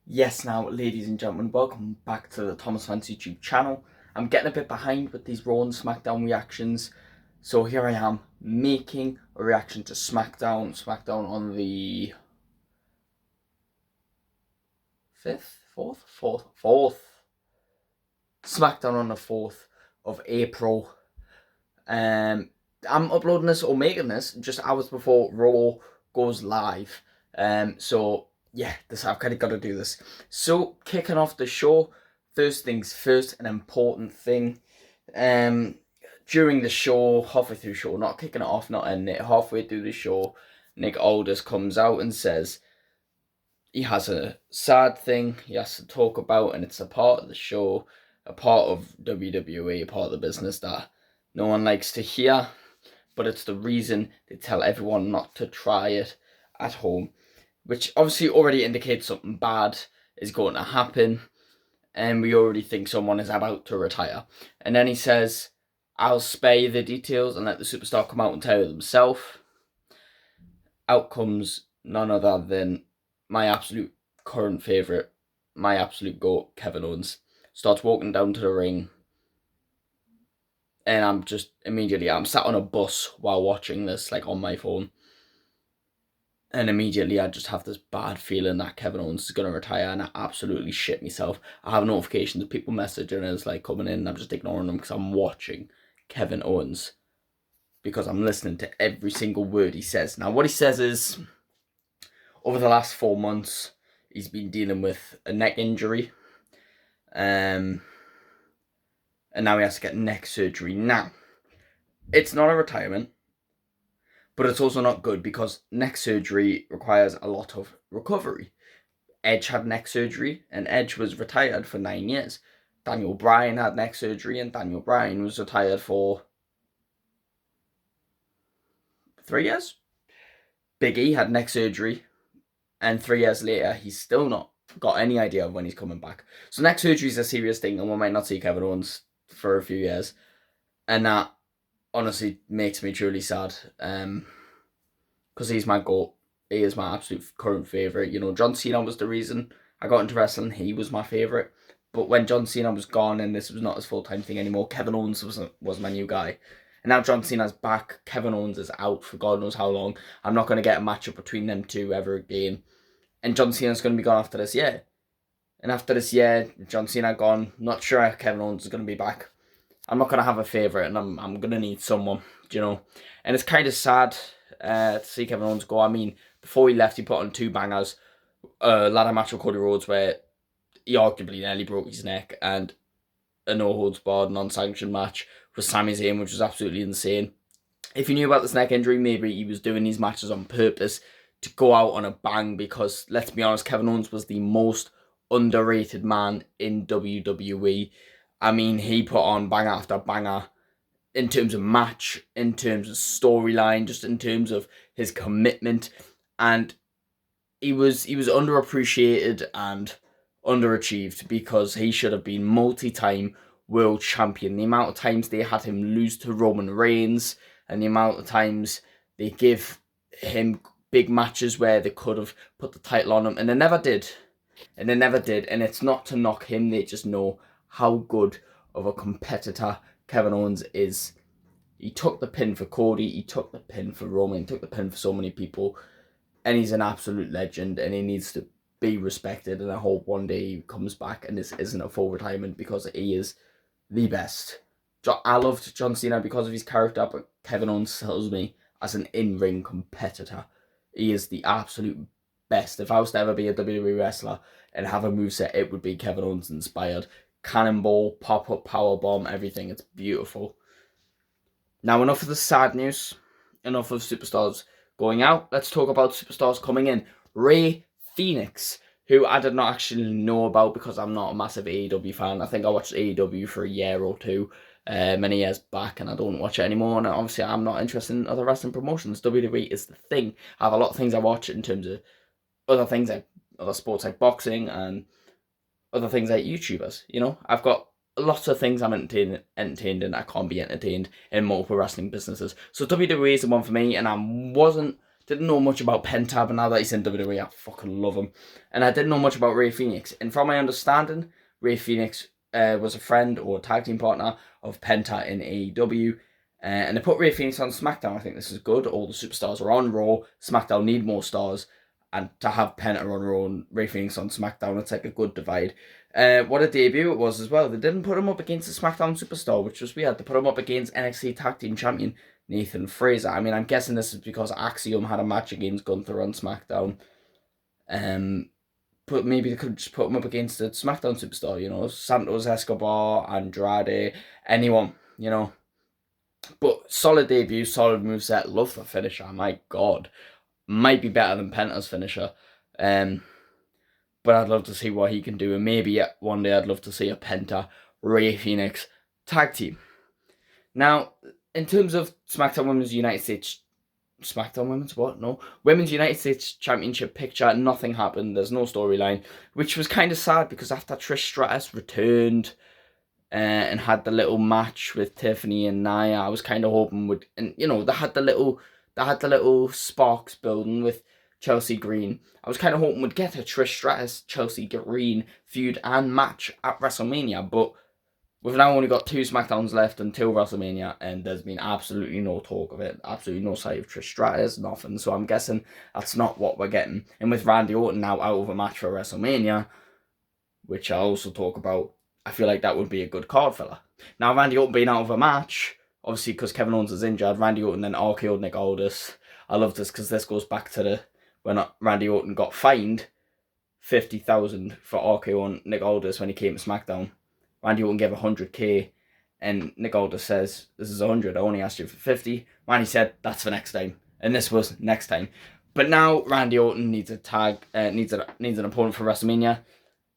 Yes, now, ladies and gentlemen, welcome back to the Thomas Fans YouTube channel. I'm getting a bit behind with these Raw and Smackdown reactions, so here I am making a reaction to Smackdown on the 5th, 4th, Smackdown on the 4th of April. I'm uploading this or making this just hours before Raw goes live. So yeah, I've kind of got to do this. So kicking off the show, first things first, an important thing. During the show, halfway through the show, not kicking it off, not ending it, halfway through the show, Nick Aldis comes out and says he has a sad thing he has to talk about, and it's a part of the show, a part of WWE, a part of the business that no one likes to hear, but it's the reason they tell everyone not to try it at home, which obviously already indicates something bad is going to happen, and we already think someone is about to retire. And then he says, I'll spare you the details and let the superstar come out and tell you themselves. Out comes none other than my absolute current favourite, my absolute GOAT, Kevin Owens. Starts walking down to the ring, and I'm sat on a bus while watching this, like on my phone, and immediately I just have this bad feeling that Kevin Owens is going to retire, and I absolutely shit myself. I have notifications of people messaging us, like, coming in, and I'm just ignoring them because I'm watching Kevin Owens, because I'm listening to every single word he says. Now, what he says is, over the last 4 months, he's been dealing with a neck injury, and now he has to get neck surgery. Now, it's not a retirement, but it's also not good because neck surgery requires a lot of recovery. Edge had neck surgery, and Edge was retired for 9 years. Daniel Bryan had neck surgery, and Daniel Bryan was retired for 3 years. Big E had neck surgery, and 3 years later, he's still not got any idea of when he's coming back. So neck surgery is a serious thing, and we might not see Kevin Owens for a few years. And that honestly makes me truly sad, because he's my GOAT. He is my absolute current favourite. You know, John Cena was the reason I got into wrestling. He was my favourite. But when John Cena was gone and this was not his full-time thing anymore, Kevin Owens was my new guy. And now John Cena's back, Kevin Owens is out for God knows how long. I'm not going to get a matchup between them two ever again. And John Cena's going to be gone after this year. And after this year, John Cena gone, not sure if Kevin Owens is going to be back. I'm not going to have a favourite, and I'm going to need someone, you know. And it's kind of sad to see Kevin Owens go. I mean, before he left, he put on 2 bangers. A ladder match with Cody Rhodes where he arguably nearly broke his neck, and a no-holds-barred, non-sanctioned match with Sami Zayn, which was absolutely insane. If you knew about this neck injury, maybe he was doing these matches on purpose to go out on a bang, because, let's be honest, Kevin Owens was the most underrated man in WWE. I mean, he put on banger after banger in terms of match, in terms of storyline, just in terms of his commitment, and he was underappreciated and underachieved, because he should have been multi-time world champion. The amount of times they had him lose to Roman Reigns, and the amount of times they give him big matches where they could have put the title on him, and they never did. And it's not to knock him, they just know how good of a competitor Kevin Owens is. He took the pin for Cody, he took the pin for Roman, he took the pin for so many people, and he's an absolute legend, and he needs to be respected, and I hope one day he comes back and this isn't a full retirement, because he is the best. I loved John Cena because of his character, but Kevin Owens sells me as an in-ring competitor. He is the absolute best. If I was to ever be a WWE wrestler and have a moveset, it would be Kevin Owens inspired. Cannonball, pop-up, powerbomb, everything. It's beautiful. Now, enough of the sad news. Enough of superstars going out. Let's talk about superstars coming in. Rey Fénix, who I did not actually know about because I'm not a massive AEW fan. I think I watched AEW for a year or two many years back, and I don't watch it anymore. And obviously, I'm not interested in other wrestling promotions. WWE is the thing. I have a lot of things I watch in terms of other things, like other sports like boxing and other things like YouTubers. You know, I've got lots of things I'm entertained in. I can't be entertained in multiple wrestling businesses. So WWE is the one for me, and I wasn't Didn't know much about Penta, but now that he's in WWE, I fucking love him. And I didn't know much about Rey Fenix. And from my understanding, Rey Fenix was a friend or tag team partner of Penta in AEW. And they put Rey Fenix on SmackDown. I think this is good. All the superstars are on Raw. SmackDown need more stars. And to have Penta on Raw and Rey Fenix on SmackDown, it's like a good divide. What a debut it was as well. They didn't put him up against a SmackDown superstar, which was weird. They put him up against NXT Tag Team Champion Nathan Fraser. I mean, I'm guessing this is because Axiom had a match against Gunther on SmackDown. But maybe they could just put him up against a SmackDown superstar, you know, Santos Escobar, Andrade, anyone, you know. But solid debut, solid moveset, love the finisher, my god. Might be better than Penta's finisher. But I'd love to see what he can do. And maybe one day I'd love to see a Penta Rey Fenix tag team. Now, in terms of SmackDown Women's United States... SmackDown Women's what? No. Women's United States Championship picture, nothing happened. There's no storyline. Which was kind of sad because after Trish Stratus returned and had the little match with Tiffany and Nia, I was kind of hoping would... And, you know, they had the little sparks building with Chelsea Green. I was kind of hoping we'd get a Trish Stratus, Chelsea Green feud and match at WrestleMania, but we've now only got 2 SmackDowns left until WrestleMania, and there's been absolutely no talk of it, absolutely no sight of Trish Stratus, nothing, so I'm guessing that's not what we're getting. And with Randy Orton now out of a match for WrestleMania, which I'll also talk about, I feel like that would be a good card filler. Now, Randy Orton being out of a match, obviously because Kevin Owens is injured, Randy Orton then RKO'd Nick Aldis. I love this because this goes back to when Randy Orton got fined $50,000 for RKO'ing Nick Aldis when he came to SmackDown. Randy Orton gave $100K, and Nick Aldis says, "This is $100. I only asked you for $50." Randy said, "That's for next time," and this was next time. But now Randy Orton needs needs an opponent for WrestleMania.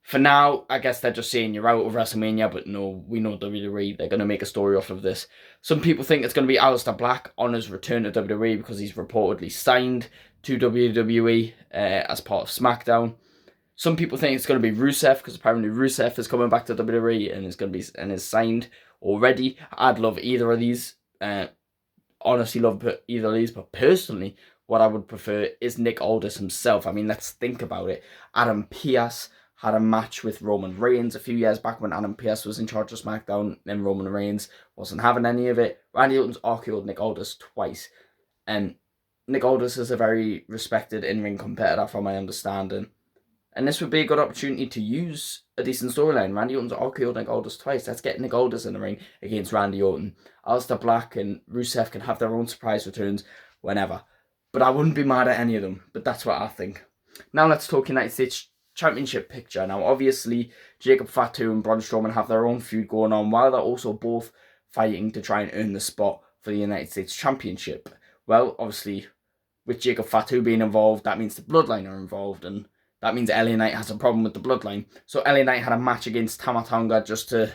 For now, I guess they're just saying you're out of WrestleMania, but no, we know WWE, they're going to make a story off of this. Some people think it's going to be Aleister Black on his return to WWE because he's reportedly signed to WWE as part of SmackDown. Some people think it's going to be Rusev because apparently Rusev is coming back to WWE and is signed already. I'd love either of these. Honestly, love either of these, but personally, what I would prefer is Nick Aldis himself. I mean, let's think about it. Adam Pearce had a match with Roman Reigns a few years back when Adam Pearce was in charge of SmackDown, and Roman Reigns wasn't having any of it. Randy Orton's RKO'd Nick Aldis twice, and Nick Aldis is a very respected in-ring competitor from my understanding. And this would be a good opportunity to use a decent storyline. Randy Orton's RKO'd Nick Aldis twice. Let's get Nick Aldis in the ring against Randy Orton. Aleister Black and Rusev can have their own surprise returns whenever. But I wouldn't be mad at any of them. But that's what I think. Now let's talk United States Championship picture. Now, obviously, Jacob Fatu and Braun Strowman have their own feud going on, while they're also both fighting to try and earn the spot for the United States Championship. Well, obviously, with Jacob Fatu being involved, that means the Bloodline are involved, and that means LA Knight has a problem with the Bloodline. So LA Knight had a match against Tama Tonga just to,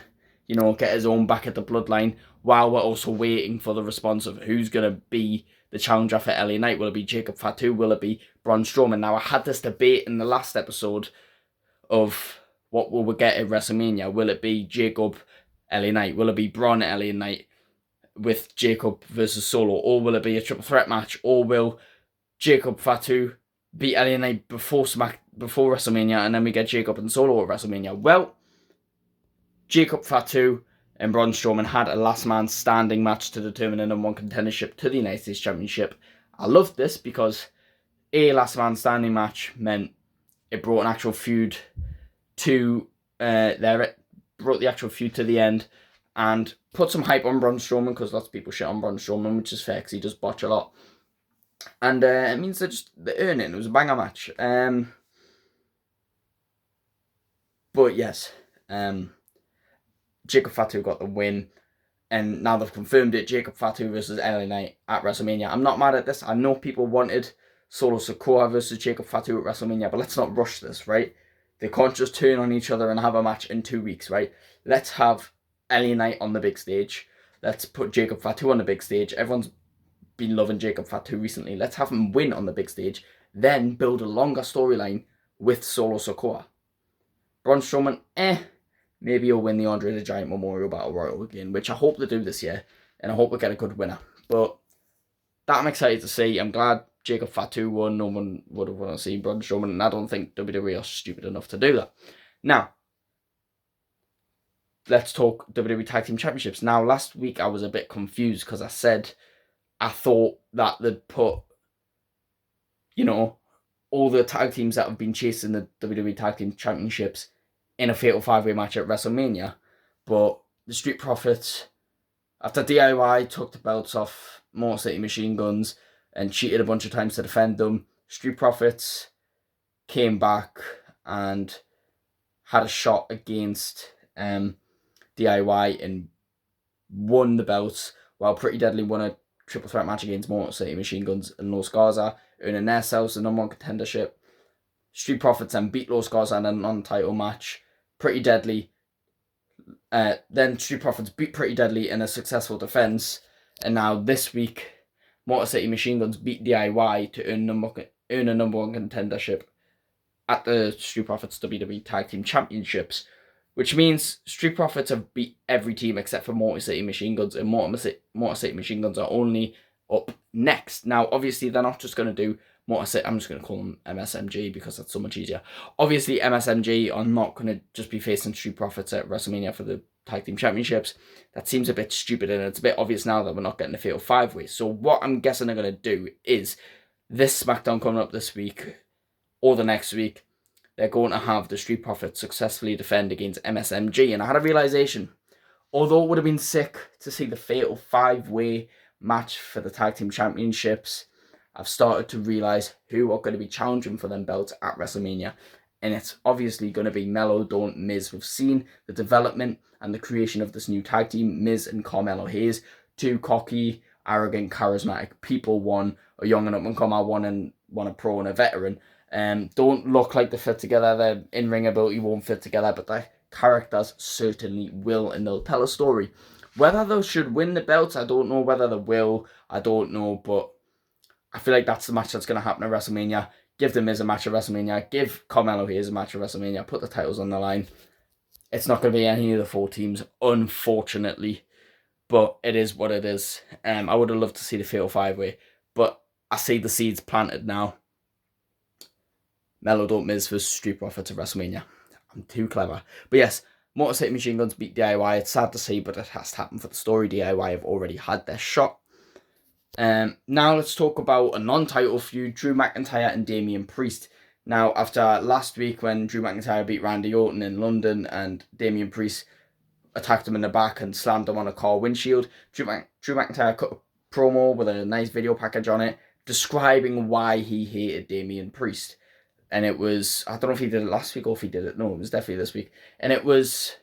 you know, get his own back at the Bloodline, while we're also waiting for the response of who's going to be the challenger for LA Knight. Will it be Jacob Fatu? Will it be Braun Strowman? Now, I had this debate in the last episode of what will we get at WrestleMania. Will it be Jacob, LA Knight? Will it be Braun, LA Knight with Jacob versus Solo? Or will it be a triple threat match? Or will Jacob Fatu beat LA Knight before WrestleMania and then we get Jacob and Solo at WrestleMania? Well, Jacob Fatu and Braun Strowman had a last man standing match to determine the #1 contendership to the United States Championship. I loved this because a last man standing match meant it brought an actual feud to it brought the actual feud to the end and put some hype on Braun Strowman, because lots of people shit on Braun Strowman, which is fair because he does botch a lot. And it means they earn it. It was a banger match. But yes, Jacob Fatu got the win, and now they've confirmed it. Jacob Fatu versus LA Knight at WrestleMania. I'm not mad at this. I know people wanted Solo Sikoa versus Jacob Fatu at WrestleMania, but let's not rush this, right? They can't just turn on each other and have a match in 2 weeks, right? Let's have LA Knight on the big stage. Let's put Jacob Fatu on the big stage. Everyone's been loving Jacob Fatu recently. Let's have him win on the big stage, then build a longer storyline with Solo Sikoa. Braun Strowman, maybe he'll win the Andre the Giant Memorial Battle Royal again, which I hope they do this year, and I hope we get a good winner. But that I'm excited to see. I'm glad Jacob Fatu won, no one would have want to see Braun Strowman, and I don't think WWE are stupid enough to do that. Now, let's talk WWE Tag Team Championships. Now, last week I was a bit confused because I said I thought that they'd put, all the tag teams that have been chasing the WWE Tag Team Championships in a Fatal 5-Way match at WrestleMania. But the Street Profits, after DIY took the belts off Motor City Machine Guns and cheated a bunch of times to defend them, Street Profits came back and had a shot against DIY and won the belts, while Pretty Deadly won a triple threat match against Motor City Machine Guns and Los Garza, earning themselves the #1 contendership. Street Profits then beat Los Garza in a non-title match. Pretty Deadly, then Street Profits beat Pretty Deadly in a successful defense, and now this week, Motor City Machine Guns beat DIY to earn a #1 contendership at the Street Profits WWE Tag Team Championships, which means Street Profits have beat every team except for Motor City Machine Guns, and Motor City Machine Guns are only up next. Now, obviously, they're not just going to do Motor City. I'm just going to call them MSMG because that's so much easier. Obviously, MSMG are not going to just be facing Street Profits at WrestleMania for the Tag Team Championships. That seems a bit stupid, and it's a bit obvious now that we're not getting a Fatal 5-Way. So what I'm guessing they're going to do is this SmackDown coming up this week or the next week, they're going to have the Street Profits successfully defend against MSMG. And I had a realization, although it would have been sick to see the Fatal 5-Way match for the Tag Team Championships, I've started to realize who are going to be challenging for them belts at WrestleMania. And it's obviously going to be Melo, Dawn, Miz. We've seen the development and the creation of this new tag team, Miz and Carmelo Hayes. Two cocky, arrogant, charismatic people. One a young and up-and-comer, one a pro and a veteran. Don't look like they fit together. Their in-ring ability won't fit together, but their characters certainly will, and they'll tell a story. Whether they should win the belts, I don't know. Whether they will, I don't know. But I feel like that's the match that's going to happen at WrestleMania. Give The Miz a match at WrestleMania. Give Carmelo Hayes a match at WrestleMania. Put the titles on the line. It's not going to be any of the 4 teams, unfortunately. But it is what it is. I would have loved to see the Fatal 5-Way. But I see the seeds planted now. Melo, Don't Miz versus Street Profits at WrestleMania. I'm too clever. But yes, Motor City Machine Guns beat DIY. It's sad to see, but it has to happen for the story. DIY have already had their shot. Now let's talk about a non-title feud, Drew McIntyre and Damian Priest. Now, after last week when Drew McIntyre beat Randy Orton in London and Damian Priest attacked him in the back and slammed him on a car windshield, Drew McIntyre cut a promo with a nice video package on it describing why he hated Damian Priest. And it was, I don't know if he did it last week or if he did it. No, it was definitely this week. And it was,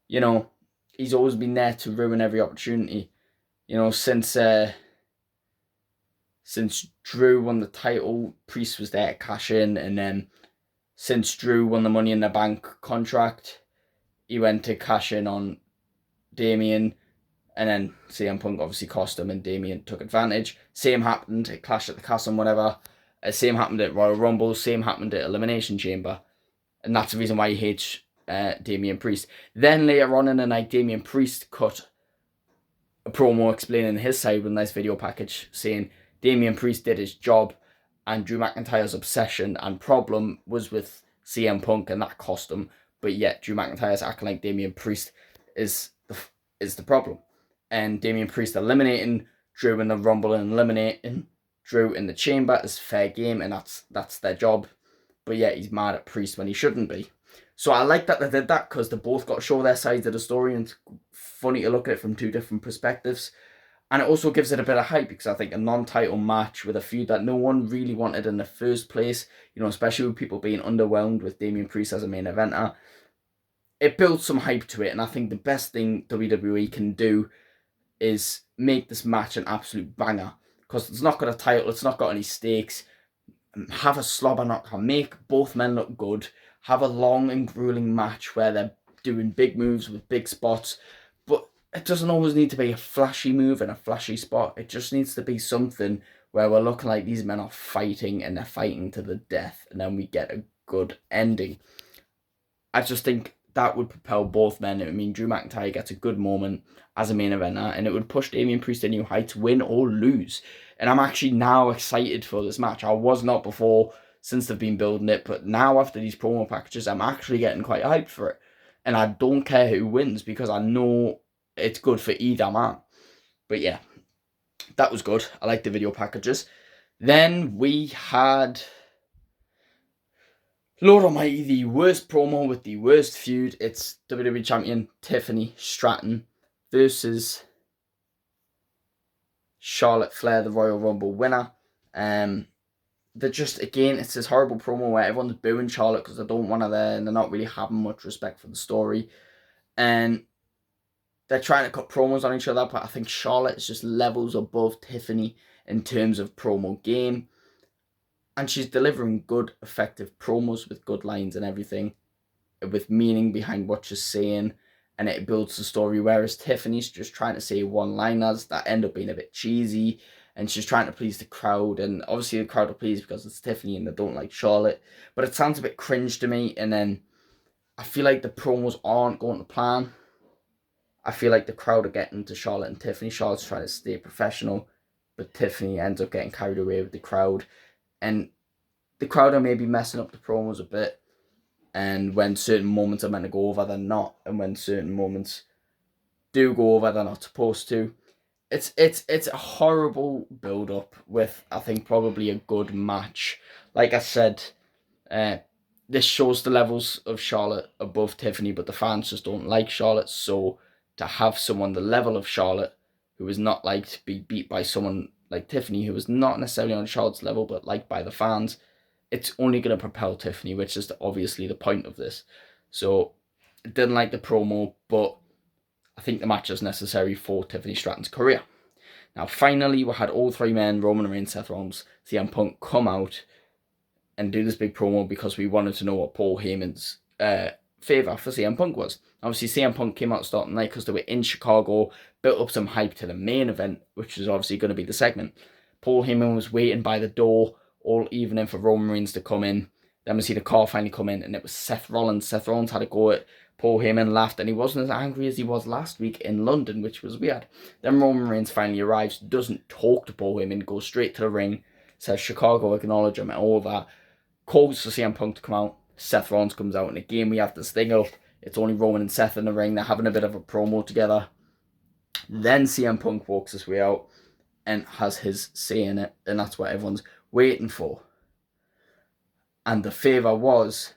he's always been there to ruin every opportunity. Since Drew won the title, Priest was there to cash in. And then since Drew won the Money in the Bank contract, he went to cash in on Damian. And then CM Punk obviously cost him and Damian took advantage. Same happened at Clash at the Castle and whatever. Same happened at Royal Rumble. Same happened at Elimination Chamber. And that's the reason why he hates Damian Priest. Then later on in the night, Damian Priest cut a promo explaining his side with a nice video package saying Damian Priest did his job and Drew McIntyre's obsession and problem was with CM Punk and that cost him. But yet Drew McIntyre's acting like Damian Priest is the problem. And Damian Priest eliminating Drew in the Rumble and eliminating Drew in the Chamber is fair game, and that's their job. But yet he's mad at Priest when he shouldn't be. So I like that they did that because they both got to show their sides of the story, and it's funny to look at it from 2 different perspectives. And it also gives it a bit of hype because I think a non-title match with a feud that no one really wanted in the first place, especially with people being underwhelmed with Damian Priest as a main eventer, it builds some hype to it. And I think the best thing WWE can do is make this match an absolute banger. Because it's not got a title, it's not got any stakes. Have a slobber knocker, make both men look good. Have a long and grueling match where they're doing big moves with big spots. But it doesn't always need to be a flashy move and a flashy spot. It just needs to be something where we're looking like these men are fighting and they're fighting to the death. And then we get a good ending. I just think that would propel both men. It would mean Drew McIntyre gets a good moment as a main eventer, and it would push Damian Priest to new heights, win or lose. And I'm actually now excited for this match. I was not before, since they've been building it, but now after these promo packages, I'm actually getting quite hyped for it. And I don't care who wins, because I know it's good for either man. But yeah, that was good. I like the video packages. Then we had, Lord Almighty, the worst promo with the worst feud. It's WWE Champion Tiffany Stratton versus Charlotte Flair, the Royal Rumble winner. They're just, again, it's this horrible promo where everyone's booing Charlotte because they don't want her there, and they're not really having much respect for the story. And they're trying to cut promos on each other, but I think Charlotte is just levels above Tiffany in terms of promo game. And she's delivering good, effective promos with good lines and everything, with meaning behind what she's saying, and it builds the story. Whereas Tiffany's just trying to say one-liners that end up being a bit cheesy, and she's trying to please the crowd, and obviously the crowd are pleased because it's Tiffany and they don't like Charlotte. But it sounds a bit cringe to me, and then I feel like the promos aren't going to plan. I feel like the crowd are getting to Charlotte and Tiffany. Charlotte's trying to stay professional, but Tiffany ends up getting carried away with the crowd. And the crowd are maybe messing up the promos a bit. And when certain moments are meant to go over, they're not. And when certain moments do go over, they're not supposed to. It's a horrible build-up with, I think, probably a good match. Like I said, this shows the levels of Charlotte above Tiffany, but the fans just don't like Charlotte. So to have someone the level of Charlotte, who is not like to be beat by someone like Tiffany, who is not necessarily on Charlotte's level, but liked by the fans, it's only going to propel Tiffany, which is obviously the point of this. So I didn't like the promo, but I think the match is necessary for Tiffany Stratton's career. Now, finally, we had all three men, Roman Reigns, Seth Rollins, CM Punk, come out and do this big promo because we wanted to know what Paul Heyman's favour for CM Punk was. Obviously, CM Punk came out starting the night because they were in Chicago, built up some hype to the main event, which was obviously going to be the segment. Paul Heyman was waiting by the door all evening for Roman Reigns to come in. Then we see the car finally come in, and it was Seth Rollins. Seth Rollins had a go at Paul Heyman, laughed, and he wasn't as angry as he was last week in London, which was weird. Then Roman Reigns finally arrives, doesn't talk to Paul Heyman, goes straight to the ring, says Chicago acknowledge him and all that, calls for CM Punk to come out. Seth Rollins comes out, and again we have this thing of it's only Roman and Seth in the ring. They're having a bit of a promo together. Then CM Punk walks his way out and has his say in it, and that's what everyone's waiting for. And the favour was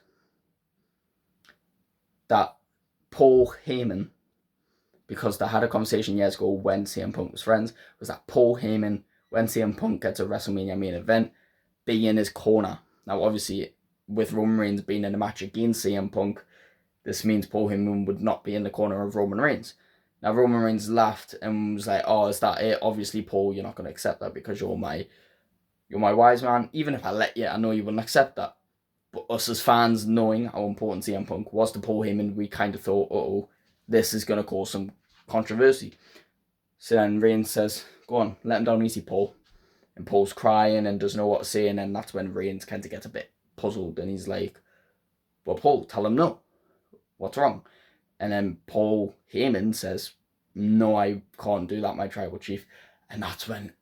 that Paul Heyman, because they had a conversation years ago when CM Punk was friends, was that Paul Heyman, when CM Punk gets a WrestleMania main event, be in his corner. Now, obviously, with Roman Reigns being in a match against CM Punk, this means Paul Heyman would not be in the corner of Roman Reigns. Now, Roman Reigns laughed and was like, oh, is that it? Obviously, Paul, you're not going to accept that because you're my wise man. Even if I let you, I know you wouldn't accept that. But us as fans, knowing how important CM Punk was to Paul Heyman, we kind of thought, uh-oh, this is going to cause some controversy. So then Reigns says, go on, let him down easy, Paul. And Paul's crying and doesn't know what to say, and then that's when Reigns kind of gets a bit puzzled, and he's like, well, Paul, tell him no. What's wrong? And then Paul Heyman says, no, I can't do that, my tribal chief. And that's when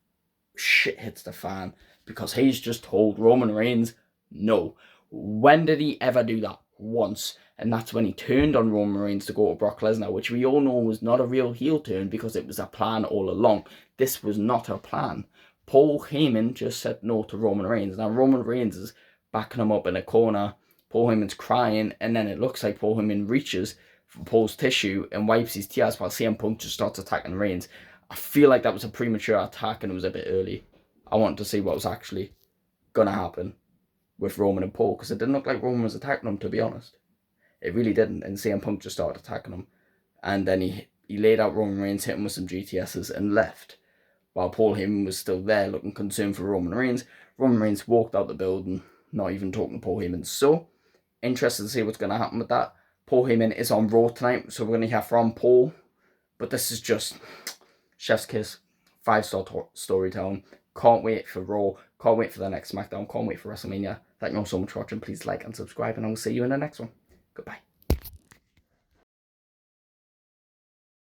shit hits the fan, because he's just told Roman Reigns no. When did he ever do that? Once. And that's when he turned on Roman Reigns to go to Brock Lesnar, which we all know was not a real heel turn because it was a plan all along. This was not a plan. Paul Heyman just said no to Roman Reigns. Now Roman Reigns is backing him up in a corner. Paul Heyman's crying, and then it looks like Paul Heyman reaches for Paul's tissue and wipes his tears while CM Punk just starts attacking Reigns. I feel like that was a premature attack and it was a bit early. I wanted to see what was actually going to happen with Roman and Paul, because it didn't look like Roman was attacking him, to be honest. It really didn't, and CM Punk just started attacking him. And then he laid out Roman Reigns, hit him with some GTSs and left. While Paul Heyman was still there looking concerned for Roman Reigns, Roman Reigns walked out the building, not even talking to Paul Heyman. So, interested to see what's going to happen with that. Paul Heyman is on Raw tonight, so we're going to hear from Paul. But this is just chef's kiss, 5-star storytelling. Can't wait for Raw. Can't wait for the next Smackdown. Can't wait for WrestleMania. Thank you all so much for watching. Please like and subscribe, and I will see you in the next one. Goodbye.